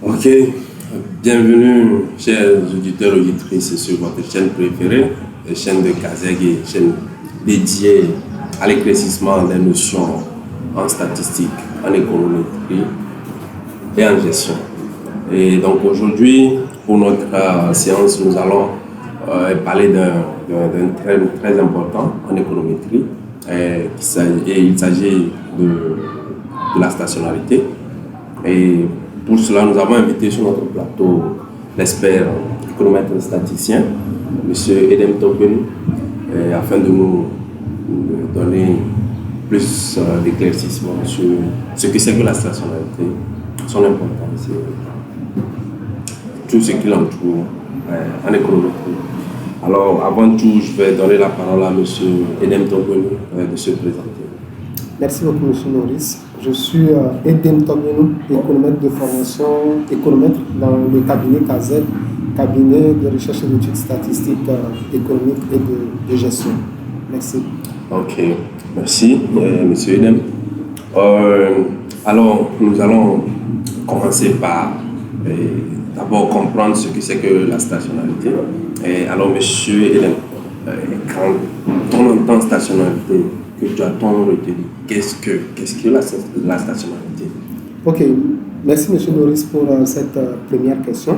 Ok, bienvenue chers auditeurs et auditrices sur votre chaîne préférée, la chaîne de Kazegui, chaîne dédiée à l'éclaircissement des notions en statistique, en économétrie et en gestion. Et donc aujourd'hui, pour notre séance, nous allons parler d'un thème très important en économétrie. Et il s'agit de la stationnarité. Et pour cela, nous avons invité sur notre plateau l'expert économètre statisticien, M. Edem Togbenou, afin de nous donner plus d'éclaircissement sur ce que c'est que la stationnarité, son importance, tout ce qui l'entoure en économétrie. Alors, avant tout, je vais donner la parole à M. Edem Togbenou de se présenter. Merci beaucoup, M. Maurice. Je suis Edem Togbenou, économètre de formation, économètre dans le cabinet CASEG, cabinet de recherche et d'études statistiques économiques et de gestion. Merci. Ok, merci, M. Edem. Alors, nous allons commencer par d'abord comprendre ce que c'est que la stationnarité. Alors, M. Edem, quand on entend stationnarité, que tu as tant retenu, qu'est-ce que la stationnarité? Ok, merci M. Maurice pour cette première question.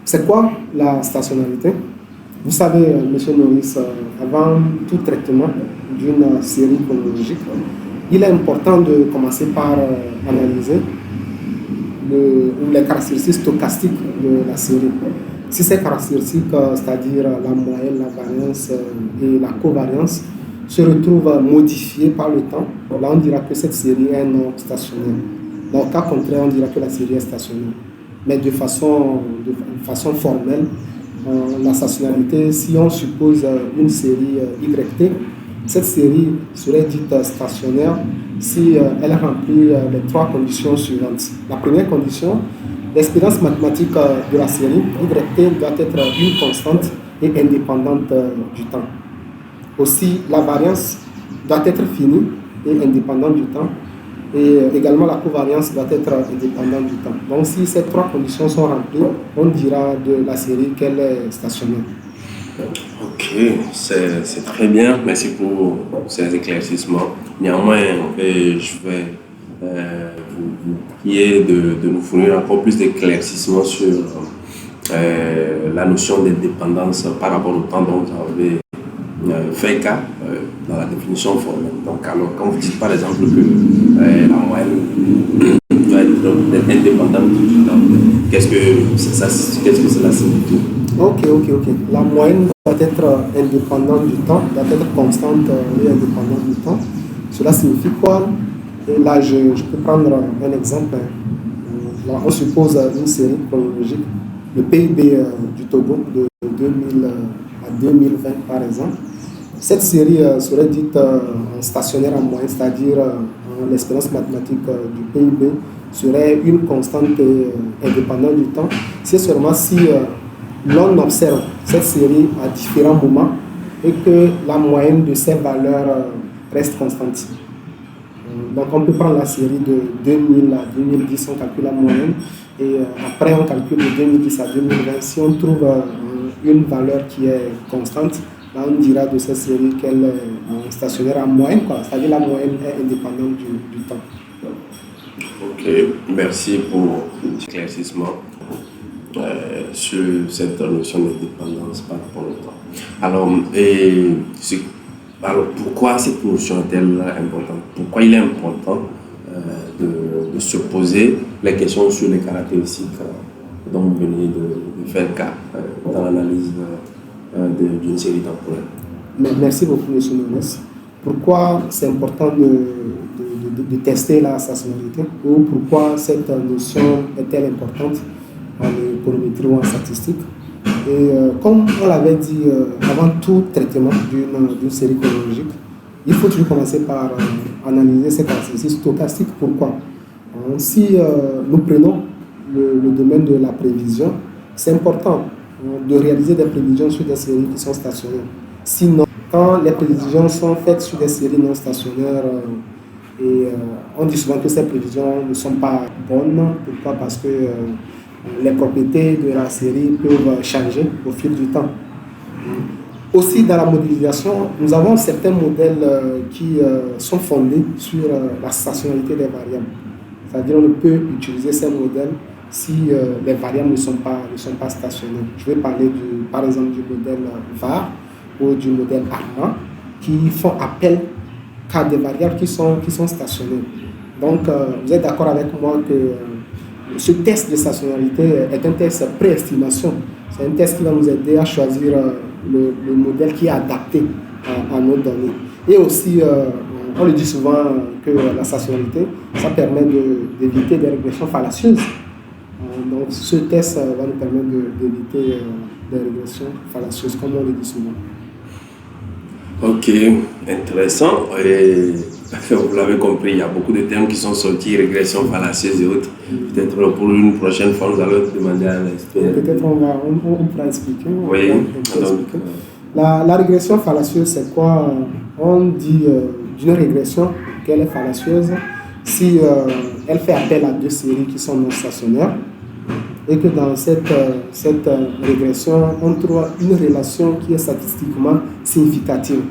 C'est quoi la stationnarité? Vous savez, M. Maurice, avant tout traitement d'une série chronologique, il est important de commencer par analyser les caractéristiques stochastiques de la série. Si ces caractéristiques, c'est-à-dire la moyenne, la variance et la covariance, se retrouvent modifiées par le temps, là on dira que cette série est non stationnaire. Dans le cas contraire, on dira que la série est stationnaire. Mais de façon formelle, la stationnarité, si on suppose une série YT, cette série serait dite stationnaire si elle remplit les trois conditions suivantes. La première condition, l'expérience mathématique de la série YT doit être une constante et indépendante du temps. Aussi, la variance doit être finie et indépendante du temps. Et également, la covariance doit être indépendante du temps. Donc, si ces trois conditions sont remplies, on dira de la série qu'elle est stationnaire. Ok, c'est très bien. Merci pour ces éclaircissements. Néanmoins, je vais vous prier de nous fournir encore plus d'éclaircissements sur la notion d'indépendance par rapport au temps dont vous avez fait cas dans la définition formelle. Donc, alors, quand vous dites par exemple que la moyenne doit être indépendante du temps, qu'est-ce que cela signifie? Ok. La moyenne doit être indépendante du temps, doit être constante et indépendante du temps. Cela signifie quoi? Et là, je peux prendre un exemple. Là, on suppose une série chronologique, le PIB du Togo de 2000 à 2020 par exemple. Cette série serait dite stationnaire en moyenne, c'est-à-dire l'expérience mathématique du PIB serait une constante et indépendante du temps. C'est seulement si l'on observe cette série à différents moments et que la moyenne de ces valeurs reste constante. Donc on peut prendre la série de 2000 à 2010, on calcule la moyenne, et après on calcule de 2010 à 2020. Si on trouve une valeur qui est constante, là on dira de cette série qu'elle est stationnaire en moyenne, c'est-à-dire la moyenne est indépendante du temps. Ok, merci pour l'éclaircissement sur cette notion d'indépendance par rapport au temps. Alors, pourquoi cette notion est-elle importante? Pourquoi il est important de se poser les questions sur les caractéristiques dont vous venez de faire cas dans l'analyse d'une série temporelle? Merci beaucoup, M. Maurice. Pourquoi c'est important de tester la stationnarité, ou pourquoi cette notion est-elle importante en économétrie ou en statistique? Et comme on l'avait dit avant tout traitement d'une série chronologique, il faut toujours commencer par analyser ces caractéristiques stochastiques. Pourquoi? Si nous prenons le domaine de la prévision, c'est important de réaliser des prévisions sur des séries qui sont stationnaires. Sinon, quand les prévisions sont faites sur des séries non stationnaires, Et on dit souvent que ces prévisions ne sont pas bonnes. Pourquoi? Parce que les propriétés de la série peuvent changer au fil du temps. Aussi, dans la modélisation, nous avons certains modèles qui sont fondés sur la stationnalité des variables. C'est-à-dire qu'on ne peut utiliser ces modèles si les variables ne sont pas stationnaires. Je vais parler par exemple du modèle VAR ou du modèle ARMA qui font appel qu'à des variables qui sont stationnaires. Donc, vous êtes d'accord avec moi que ce test de stationnarité est un test pré-estimation. C'est un test qui va nous aider à choisir le modèle qui est adapté à nos données. Et aussi, on le dit souvent que la stationnarité, ça permet d'éviter des régressions fallacieuses. Donc, ce test va nous permettre d'éviter des régressions fallacieuses, comme on le dit souvent. Ok, intéressant. Et vous l'avez compris, il y a beaucoup de termes qui sont sortis, régression fallacieuse et autres. Peut-être pour une prochaine fois, nous allons demander à l'expert. Peut-être on pourra expliquer. Oui, la régression fallacieuse, c'est quoi? On dit d'une régression qu'elle est fallacieuse si elle fait appel à deux séries qui sont non stationnaires et que dans cette régression, on trouve une relation qui est statistiquement significative,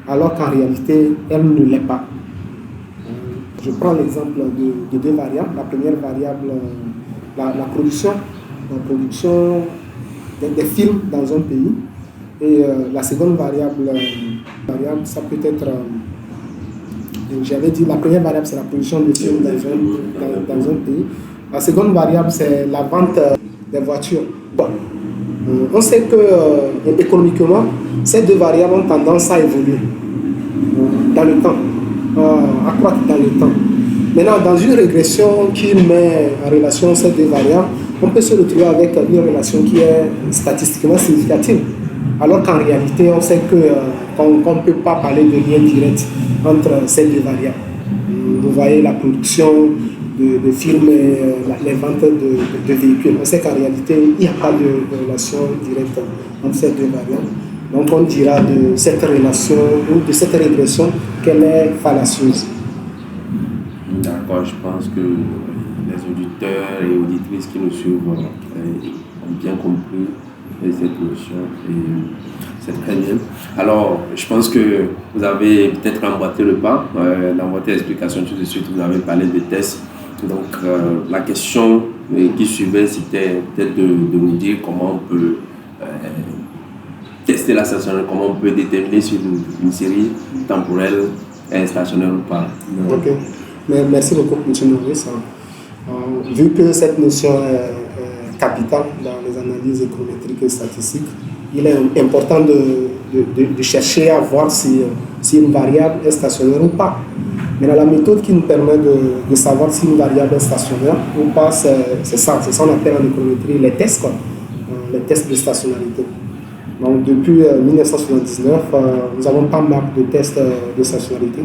alors qu'en réalité, elle ne l'est pas. Je prends l'exemple de deux variables. La première variable, la production des films dans un pays. Et la seconde variable, ça peut être, j'avais dit, la première variable, c'est la production de films dans un pays. La seconde variable, c'est la vente des voitures. Bon. On sait que économiquement, ces deux variables ont tendance à évoluer dans le temps, à croître dans le temps. Maintenant, dans une régression qui met en relation ces deux variables, on peut se retrouver avec une relation qui est statistiquement significative. Alors qu'en réalité, on sait qu'on ne peut pas parler de lien direct entre ces deux variables. Vous voyez la production de films et les ventes de véhicules. On sait qu'en réalité, il n'y a pas de relation directe entre ces deux variables. Donc on dira de cette relation ou de cette régression qu'elle est fallacieuse. D'accord, je pense que les auditeurs et auditrices qui nous suivent ont bien compris cette notion et c'est très bien. Alors, je pense que vous avez peut-être emboîté le pas. Dans votre explication tout de suite, vous avez parlé de tests. Donc, la question qui suivait, c'était peut-être de nous dire comment on peut tester la stationnarité, comment on peut déterminer si une série temporelle est stationnaire ou pas. Ok, merci beaucoup, M. Maurice. Vu que cette notion est capitale dans les analyses économétriques et statistiques, il est important de chercher à voir si une variable est stationnaire ou pas. Mais la méthode qui nous permet de savoir si une variable est stationnaire ou pas, c'est ça qu'on appelle en économétrie les tests, les tests de stationnarité. Donc depuis 1979, nous avons pas mal de tests de stationnarité,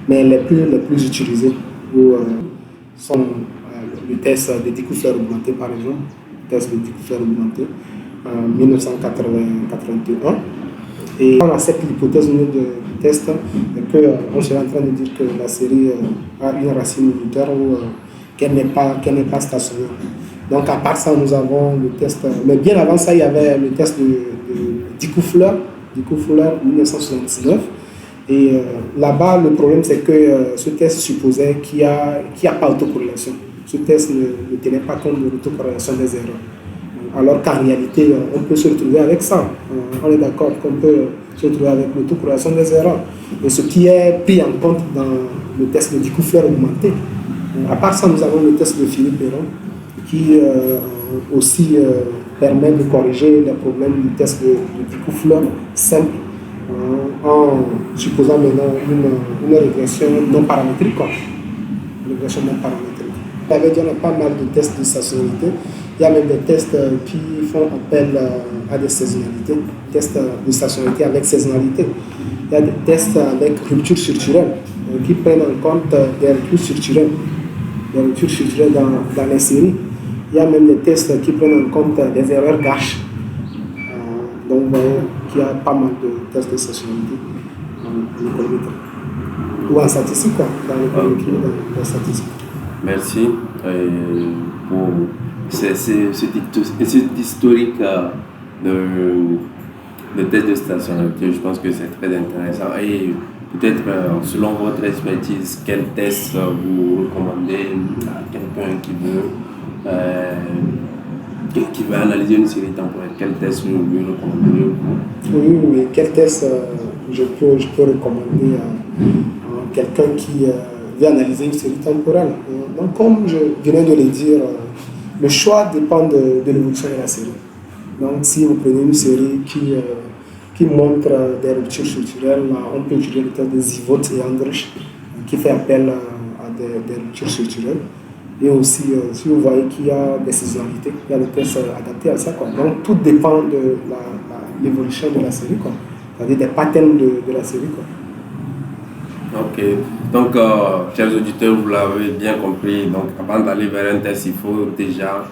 mais les plus utilisés sont le test de découpleur augmenté par exemple, le test de découpleur augmenté en 1981. Et on accepte l'hypothèse de test qu'on serait en train de dire que la série a une racine unitaire ou qu'elle n'est pas stationnaire. Donc à part ça, nous avons le test, mais bien avant ça, il y avait le test de Dickey-Fuller 1979. Et là-bas, le problème c'est que ce test supposait qu'il n'y a pas d'autocorrélation. Ce test ne tenait pas compte de l'autocorrélation des erreurs. Alors qu'en réalité, on peut se retrouver avec ça. On est d'accord qu'on peut se retrouver avec l'autocorrélation des erreurs. Et ce qui est pris en compte dans le test de Dickey-Fuller augmenté. À part ça, nous avons le test de Philippe Perron qui aussi permet de corriger les problèmes du test de Dickey-Fuller simple en supposant maintenant une régression non paramétrique. Une régression non paramétrique. Il y avait pas mal de tests de stationnarité. Il y a même des tests qui font appel à des saisonnalités, tests de stationnarité avec saisonnalité. Il y a des tests avec rupture structurelle qui prennent en compte des ruptures structurelles dans les séries. Il y a même des tests qui prennent en compte des erreurs gâches. Donc vous voyez qu'il y a pas mal de tests de stationnarité en économétrie. ou en statistique, quoi, dans les statistiques. Merci pour cet historique de test de stationnarité. Je pense que c'est très intéressant. Et peut-être, selon votre expertise, quel test vous recommandez à quelqu'un qui veut analyser une série temporelle? Quel test vous lui recommandez? Oui, quel test je peux recommander à quelqu'un qui veut analyser une série temporelle? Donc, comme je venais de le dire, le choix dépend de l'évolution de la série. Donc, si vous prenez une série qui montre des ruptures structurelles, on peut utiliser le test de Zivot et Andrich, qui fait appel à des ruptures structurelles. Et aussi, si vous voyez qu'il y a des saisonnalités, il y a des tests adaptés à ça, quoi. Donc, tout dépend de l'évolution de la série, quoi. C'est-à-dire des patterns de la série, quoi. Ok. Donc, chers auditeurs, vous l'avez bien compris. Donc, avant d'aller vers un test, il faut déjà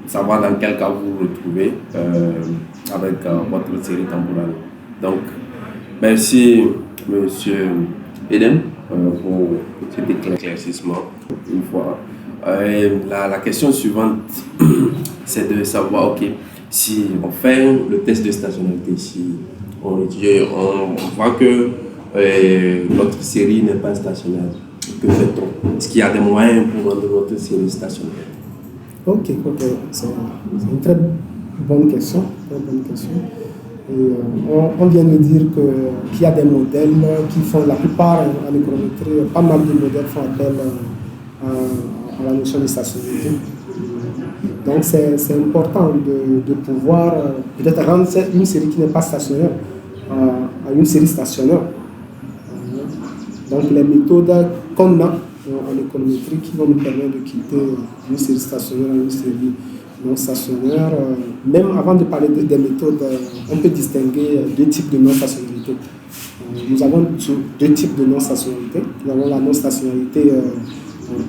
savoir dans quel cas vous vous retrouvez avec votre série temporelle. Donc, merci, monsieur Eden, pour cet éclaircissement. Une fois. La question suivante, c'est de savoir, ok, si on fait le test de stationnarité, si on voit que notre série n'est pas stationnaire, que fait-on? Est-ce qu'il y a des moyens pour rendre notre série stationnaire? Ok, c'est une très bonne question. Et, on vient de dire qu'il y a des modèles qui font, la plupart en économétrie, pas mal de modèles font appel à la notion de stationnarité. Donc c'est important de pouvoir peut-être rendre une série qui n'est pas stationnaire à une série stationnaire. Donc les méthodes qu'on a en économétrie qui vont nous permettre de quitter une série stationnaire à une série non stationnaire. Même avant de parler des méthodes, on peut distinguer deux types de non-stationnarité. Nous avons deux types de non-stationnarité. Nous avons la non-stationnarité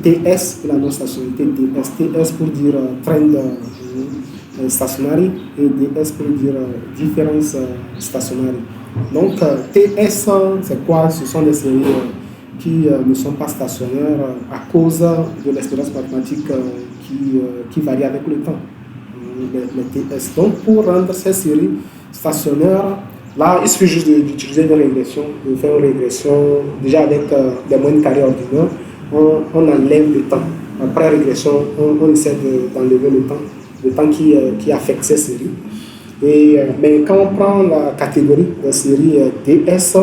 TS et la non-stationnarité DS. TS pour dire trend stationary et DS pour dire difference stationary. Donc TS, c'est quoi? Ce sont des séries qui ne sont pas stationnaires à cause de l'expérience mathématique qui varie avec le temps, les TS. Donc, pour rendre ces séries stationnaires, là, il suffit juste d'utiliser une régression, de faire une régression déjà avec des moyennes carrées ordinaires. On enlève le temps. Après régression, on essaie d'enlever le temps qui affecte ces séries. Mais quand on prend la catégorie de séries DS,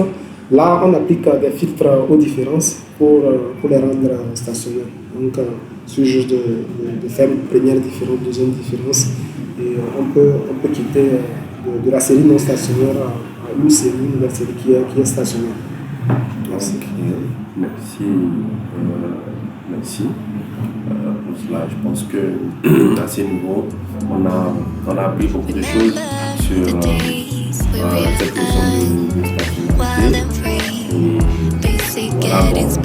là, on applique des filtres aux différences pour les rendre stationnaires. Donc, c'est juste de faire une première différence, deuxième différence, et on peut quitter de la série non stationnaire à une série qui est stationnaire. Merci. Merci pour cela. Je pense que à ce niveau, on a appris beaucoup de choses sur cette notion de stationnarité. Et voilà, bon, on peut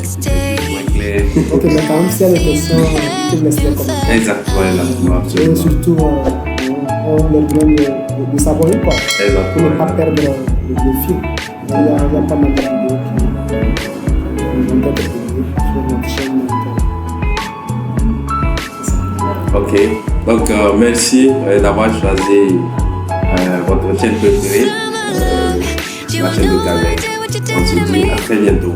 se dire Ok, mais quand même, s'il y a des questions, tu me laisses les commentaires. exactement, absolument. Et surtout, on leur demande de s'abonner, quoi. Pour ne pas perdre le fil. Il y a pas mal de vidéos qui vont être publiées sur notre chaîne. Ok, donc merci d'avoir choisi votre chaîne préférée, la chaîne de Kazek. On se dit à très bientôt.